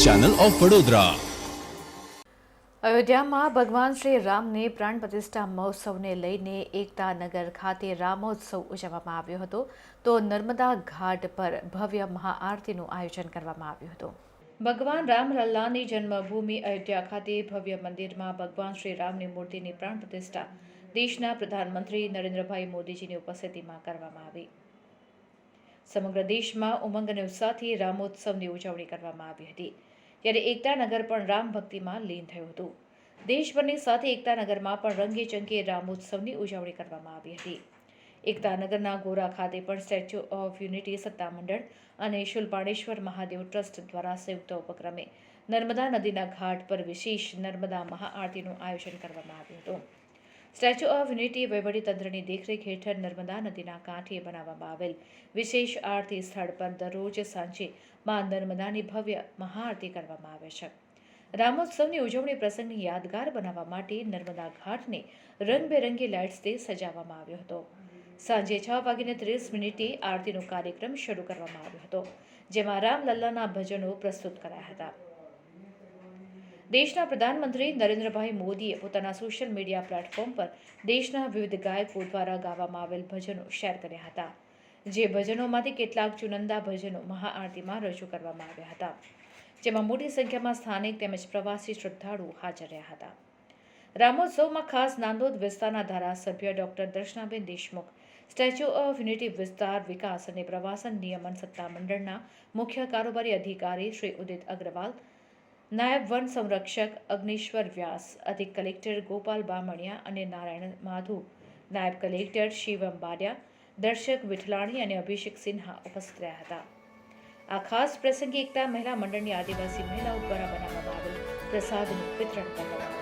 Channel of Vadodara. અયોધ્યામાં ભગવાન શ્રી રામની પ્રાણ પ્રતિષ્ઠા મહોત્સવને લઈને એકતા નગર ખાતે રામોત્સવ ઉજવવામાં આવ્યો હતો, તો નર્મદા ઘાટ પર ભવ્ય મહાઆરતીનું આયોજન કરવામાં આવ્યું હતું। ભગવાન રામલલ્લાની જન્મભૂમિ અયોધ્યા ખાતે ભવ્ય મંદિરમાં ભગવાન શ્રી રામની મૂર્તિની પ્રાણ પ્રતિષ્ઠા દેશના પ્રધાનમંત્રી નરેન્દ્રભાઈ મોદીજીની ઉપસ્થિતિમાં કરવામાં આવી। સમગ્ર દેશમાં ઉમંગ અને ઉત્સાહથી રામોત્સવની ઉજવણી કરવામાં આવી હતી, ત્યારે એકતાનગર પણ રામ ભક્તિમાં લીન થયું હતું। દેશભરની સાથે એકતાનગરમાં પણ રંગે ચંગે રામોત્સવની ઉજવણી કરવામાં આવી હતી। એકતાનગરના ગોરા ખાતે પણ સ્ટેચ્યુ ઓફ યુનિટી સત્તામંડળ અને શુલપાણેશ્વર મહાદેવ ટ્રસ્ટ દ્વારા સંયુક્ત ઉપક્રમે નર્મદા નદીના ઘાટ પર વિશેષ નર્મદા મહાઆરતીનું આયોજન કરવામાં આવ્યું હતું। સ્ટેચ્યુ ઓફ યુનિટી વહીવટીતંત્રની દેખરેખ હેઠળ નર્મદા નદીના કાંઠે બનાવવામાં આવેલ વિશેષ આરતી સ્થળ પર દરરોજ સાંજે મા નર્મદાની ભવ્ય મહાઆરતી કરવામાં આવે છે। રામોત્સવની ઉજવણી પ્રસંગને યાદગાર બનાવવા માટે નર્મદા ઘાટને રંગબેરંગી લાઇટ્સથી સજાવવામાં આવ્યો હતો। સાંજે 6:30 આરતીનો કાર્યક્રમ શરૂ કરવામાં આવ્યો હતો, જેમાં રામલલ્લાના ભજનો પ્રસ્તુત કરાયા હતા। દેશના પ્રધાનમંત્રી નરેન્દ્રભાઈ મોદીએ પોતાના સોશિયલ મીડિયા પ્લેટફોર્મ પર દેશના વિવિધ ગાયકો દ્વારા ગાવામાં આવેલ ભજનો શેર કર્યા હતા, જે ભજનોમાંથી કેટલાક ચુનંદા ભજનો મહાઆરતીમાં રજૂ કરવામાં આવ્યા હતા, જેમાં મોટી સંખ્યામાં સ્થાનિક તેમજ પ્રવાસી શ્રદ્ધાળુઓ હાજર રહ્યા હતા। રામોત્સવમાં ખાસ નાંદોદ વિસ્તારના ધારાસભ્ય doctor Darshanaben Deshmukh, statue of unity વિસ્તાર વિકાસ અને પ્રવાસન નિયમન સત્તામંડળના મુખ્ય કારોબારી અધિકારી શ્રી ઉદિત અગ્રવાલ, નાયબ વન સંરક્ષક અગ્નિશ્વર વ્યાસ, અધિક કલેક્ટર ગોપાલ બામણિયા અને નારાયણ માધુ, નાયબ કલેક્ટર શિવમ બાડિયા, દર્શક વિઠલાણી અને અભિષેક સિન્હા ઉપસ્થિત રહ્યા હતા। આ ખાસ પ્રસંગે એકતા મહિલા મંડળની આદિવાસી મહિલાઓ દ્વારા બનાવવામાં આવેલ પ્રસાદનું વિતરણ કરવામાં આવ્યું।